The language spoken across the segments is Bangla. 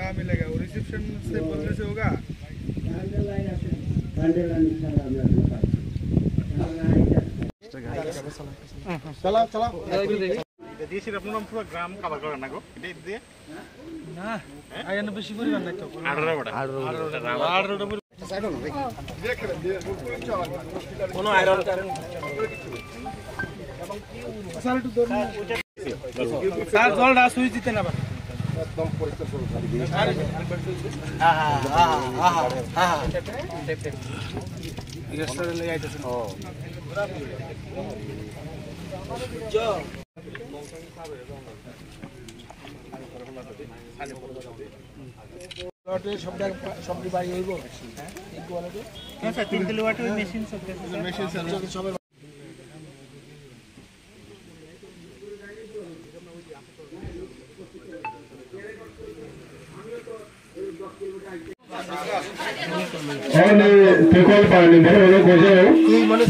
कहाँ मिलेगा? वो रिसेप्शन से बोलने से होगा? चला चला देसी अपना नाम पूरा ग्राम कवर करा ना को दे दे ना आया ना बेसी परिमाण ना तो 18 बड़ा 18 साइड हो देख दे कोनो आयरन कारण साल टू दो साल जलडा सुई दिते ना एकदम परिष्कार करो हां रेस्टोरेंट ले आइते हो जो लॉटे सब बाड़ी होइबो हैं एक वाला हां सर 3 किलो वाट मशीन सब Ini tekol pani baru orang kerja,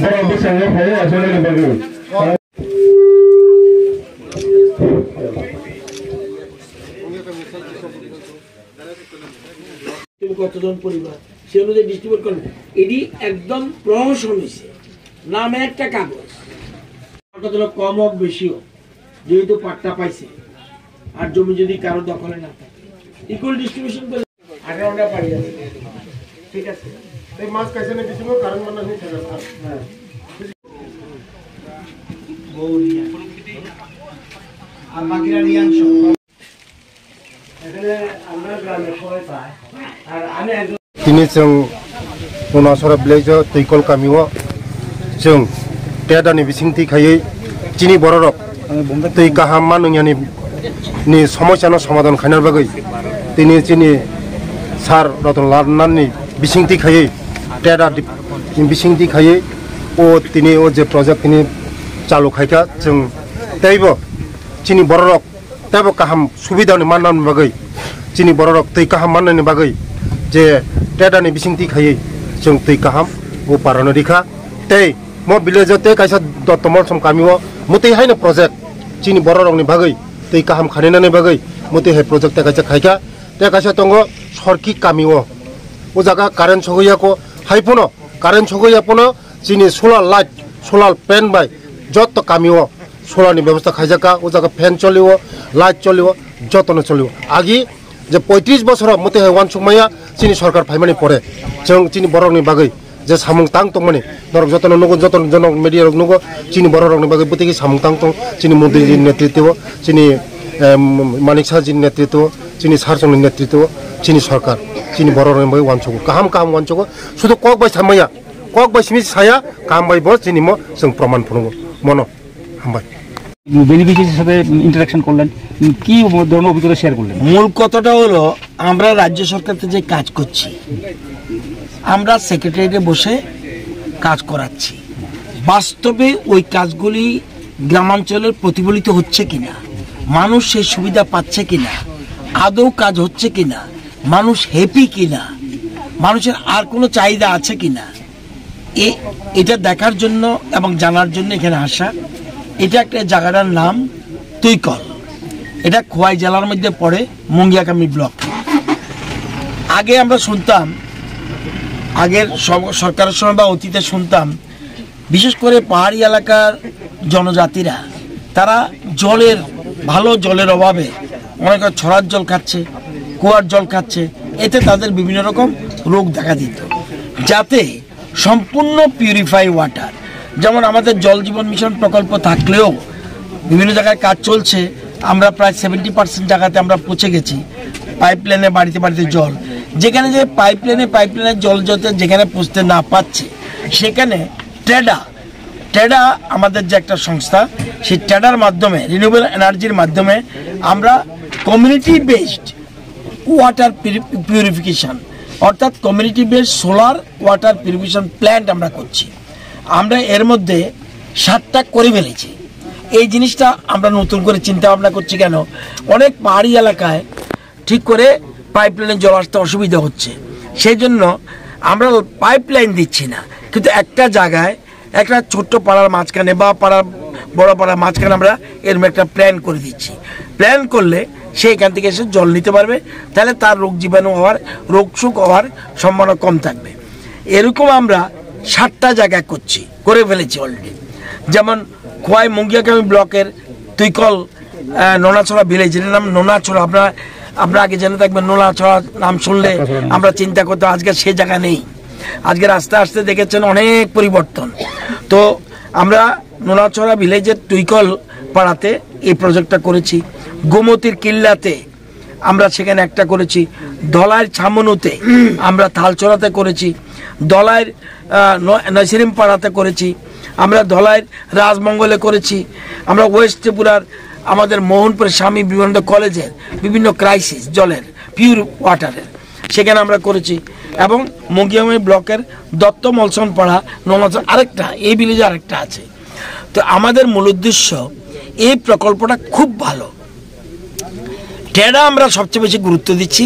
baru bisa ngapa ya asal ni baru. কতজন পরিবার সে অনুযায়ী ডিস্ট্রিবিউট করবে এটি একদম প্রহসন হয়েছে নামে একটা কাগজ কতজন কম হোক বেশি হোক যেহেতু পাট্টা পাইছে আর জমি যদি কারো দখলে না থাকে ইকুয়াল ডিস্ট্রিবিউশন করে 18টা পাড়ি আছে ঠিক আছে এই মাছ কাছে না কিছু কারণ মানে নেই থাকে হ্যাঁ গৌরিয়া আর বাকিরা রিয়াংশ এখানে আমরা গ্রামে সবাই পাই আর আমি Kini jeng unasara belajar tekol kami wa jeng tiada ni bising ti kaya cini borok tei kaham manungnya ni समस्या no समाधान खाइनार bagai tini cini sar roton larnan ni bising ti kaya tiada ni bising ti kaya o tini o je project tini चालू खाइका jeng teibo cini borok teibo kaham subida ni manan bagai cini borok tei kaham manan ni bagai je tiada ni bising ti kaya jeng tei kaham o parano dikha tei mo village te kaisa dotomor som kami wo mutai haina project cini borok ni bagai tei kaham khanina ni bagai mutai hai project te kaisa khaika te kaisa tongo sorki kami wo o jaga current sogoya ko haipuno current sogoya puno cini solar light solar pan bai jot kami wo solar ni ব্যবস্থা খাইজাকা ও জায়গা ফ্যান চলিব লাইট চলিব যতন চলিব আগি যে 35 বছর মতে ওয়ান সুমাইয়া চিনি সরকার ফাইমানি পড়ে जों চিনি বরকনি বাগৈ যে সামুং তাং তংমানি নরক যতন নগো যতন জনক মিডিয়া রক নগো চিনি বরকনি বাগৈ বুতিকি সামুং তাং তং চিনি মন্ত্রীর নেতৃত্ব চিনি মানিক সাজির নেতৃত্ব চিনি সারজনের নেতৃত্ব চিনি সরকার চিনি বরকনি বাগৈ ওয়ান সুগো কাহাম কাহাম ওয়ান সুগো শুধু কক বাই সামাইয়া কক বাই সিমি সায়া কাহাম বাই ব চিনি ম जों প্রমাণ ফনগো মনো হামবাই বেনিফিশিয়ারির সাথে ইন্টারঅ্যাকশন করলেন কি ধরনের অভিজ্ঞতা শেয়ার করলেন মূল কথাটা হলো আমরা রাজ্য সরকারতে যে কাজ করছি আমরা সেক্রেটারিয়েটে বসে কাজ করাচ্ছি বাস্তবে ওই কাজগুলি গ্রামাঞ্চলের প্রতিফলিত হচ্ছে কিনা মানুষ সেই সুবিধা পাচ্ছে কিনা আদৌ কাজ হচ্ছে কিনা মানুষ হ্যাপি কিনা মানুষের আর কোনো চাহিদা আছে কিনা এটা দেখার জন্য এবং জানার জন্য এখানে আসা এটা একটা জায়গাটার নাম তুইকল এটা খোয়াই জেলার মধ্যে পড়ে মুঙ্গিয়াকামি ব্লক আগে আমরা শুনতাম আগের সরকারের সময় বা অতীতে শুনতাম বিশেষ করে পাহাড়ি এলাকার জনজাতিরা তারা জলের ভালো জলের অভাবে অনেক ছড়ার জল খাচ্ছে কুয়ার জল খাচ্ছে এতে তাদের বিভিন্ন রকম রোগ দেখা দিত যাতে সম্পূর্ণ পিউরিফাই ওয়াটার যেমন আমাদের জল জীবন মিশন প্রকল্প থাকলেও বিভিন্ন জায়গায় কাজ চলছে আমরা প্রায় 70% জায়গাতে আমরা পৌঁছে গেছি পাইপলাইনে বাড়িতে বাড়িতে জল যেখানে যে পাইপলাইনের জল যাতে যেখানে পৌঁছতে না পাচ্ছে সেখানে ট্রেডা আমাদের যে একটা সংস্থা সেই ট্রেডার মাধ্যমে রিনিউয়েবল এনার্জির মাধ্যমে আমরা কমিউনিটি বেসড ওয়াটার পিউরিফিকেশন অর্থাৎ community based solar water purification plant আমরা করছি আমরা এর মধ্যে 7টা করে ফেলেছি এই জিনিসটা আমরা নতুন করে চিন্তা ভাবনা করছি কেন অনেক পাহাড়ি এলাকায় ঠিক করে পাইপলাইনে জল আসতে অসুবিধা হচ্ছে সেই জন্য আমরা পাইপলাইন দিচ্ছি না কিন্তু একটা জায়গায় একটা ছোট্ট পাড়ার মাঝখানে বা পাড়ার বড় পাড়ার মাঝখানে আমরা এরকম একটা প্ল্যান করে দিচ্ছি প্ল্যান করলে সে এখান থেকে এসে জল নিতে পারবে, তাহলে তার রোগ জীবাণু হওয়ার রোগশোক হওয়ার সম্ভাবনা কম থাকবে। এরকম আমরা 7টা জায়গায় করে ফেলেছি অলরেডি। যেমন খোয়াই মুঙ্গিয়াকামি ব্লকের তুইকল নোনাছড়া ভিলেজ, এর নাম নোনাছড়া। আমরা আগে জেনে থাকবেন, নোনাছড়া নাম শুনলে আমরা চিন্তা করতাম, আজকে সে জায়গা নেই। আজকে আস্তে আস্তে দেখেছেন অনেক পরিবর্তন। তো আমরা নোনাছড়া ভিলেজের তুইকল পাড়াতে এই প্রজেক্টটা করেছি। গোমতির কিল্লাতে আমরা সেখানে একটা করেছি। ধলাইয়ের ছামনুতে আমরা থালচড়াতে করেছি। ধলাইয়ের নসিরিম পাড়াতে করেছি। আমরা ধলাইয়ের রাজমঙ্গলে করেছি। আমরা ওয়েস্ট ত্রিপুরার আমাদের মোহনপুর স্বামী বিবেকানন্দ কলেজের বিভিন্ন ক্রাইসিস জলের পিওর ওয়াটারের সেখানে আমরা করেছি। এবং মুঙ্গিয়ামাই ব্লকের দত্ত মলসন পাড়া নোনাছড়া আরেকটা, এই ভিলেজে আরেকটা আছে। তো আমাদের মূল উদ্দেশ্য, এই প্রকল্পটা খুব ভালো। টেডা আমরা সবচেয়ে বেশি গুরুত্ব দিচ্ছি।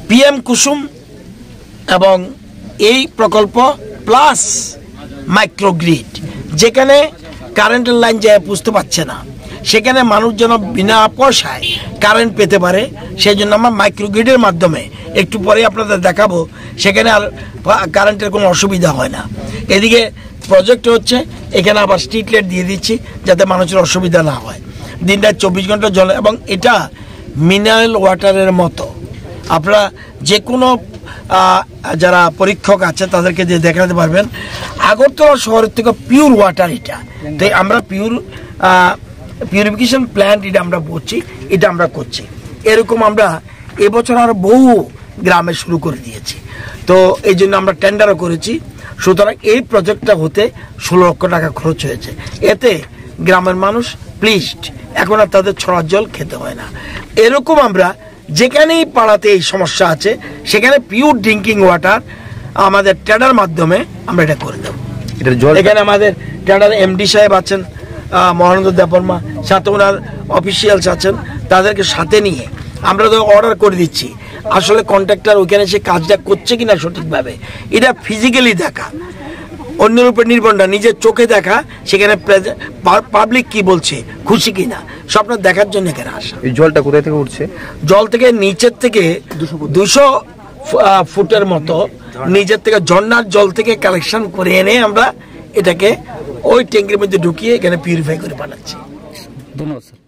PM কুসুম এবং এই প্রকল্প প্লাস মাইক্রোগ্রিড, যেখানে কারেন্টের লাইন যায় বুঝতে পারছে না, সেখানে মানুষ যেন বিনা পয়সায় কারেন্ট পেতে পারে, সেই জন্য আমরা মাইক্রোগ্রিডের মাধ্যমে একটু পরে আপনাদের দেখাবো, সেখানে আর কারেন্টের কোনো অসুবিধা হয় না। এদিকে প্রজেক্ট হচ্ছে, এখানে আবার স্ট্রিট লাইট দিয়ে দিচ্ছি যাতে মানুষের অসুবিধা না হয়। দিনরাত 24 ঘন্টা জল, এবং এটা মিনারেল ওয়াটারের মতো। আপনারা যে কোনো যারা পরীক্ষক আছে তাদেরকে দিয়ে দেখাতে পারবেন, আগরতলা শহরের থেকে পিওর ওয়াটার এটা। তাই আমরা পিউরিফিকেশন প্ল্যান্ট এটা আমরা বলছি, এটা আমরা করছি। এরকম আমরা এবছর আরো বহু গ্রামে শুরু করে দিয়েছি। তো এই জন্য আমরা টেন্ডারও করেছি। সুতরাং এই প্রজেক্টটা হতে 16 লক্ষ টাকা খরচ হয়েছে। এতে গ্রামের মানুষ প্লিজড, এখন আর তাদের ছড়ার জল খেতে হয় না। এরকম আমরা যেখানেই পাড়াতে এই সমস্যা আছে সেখানে পিওর ড্রিঙ্কিং ওয়াটার আমাদের টেন্ডার মাধ্যমে আমরা এটা করে দেবো। এখানে আমাদের টেন্ডার MD সাহেব আছেন, মহানন্দ দেববর্মা, সাথে ওনার অফিসিয়ালস আছেন, তাদেরকে সাথে নিয়ে আমরা তো অর্ডার করে দিচ্ছি। আসলে কন্ট্রাক্টর ওইখানে সে কাজটা করছে কিনা সঠিকভাবে, এটা ফিজিক্যালি দেখা, অন্যের উপর নির্ভর না, নিজের চোখে দেখা, সেখানে পাবলিক কি বলছে, খুশি কিনা, সবটা দেখার জন্য এখানে আসা। এই জলটা কোথায় থেকে উঠছে? জল থেকে নিচের থেকে 200 ফুটের মতো নিচের থেকে ঝর্ণার জল থেকে কালেকশন করে এনে আমরা এটাকে ওই ট্যাঙ্কের মধ্যে ঢুকিয়ে এখানে পিউরিফাই করে পাঠাচ্ছি। ধন্যবাদ স্যার।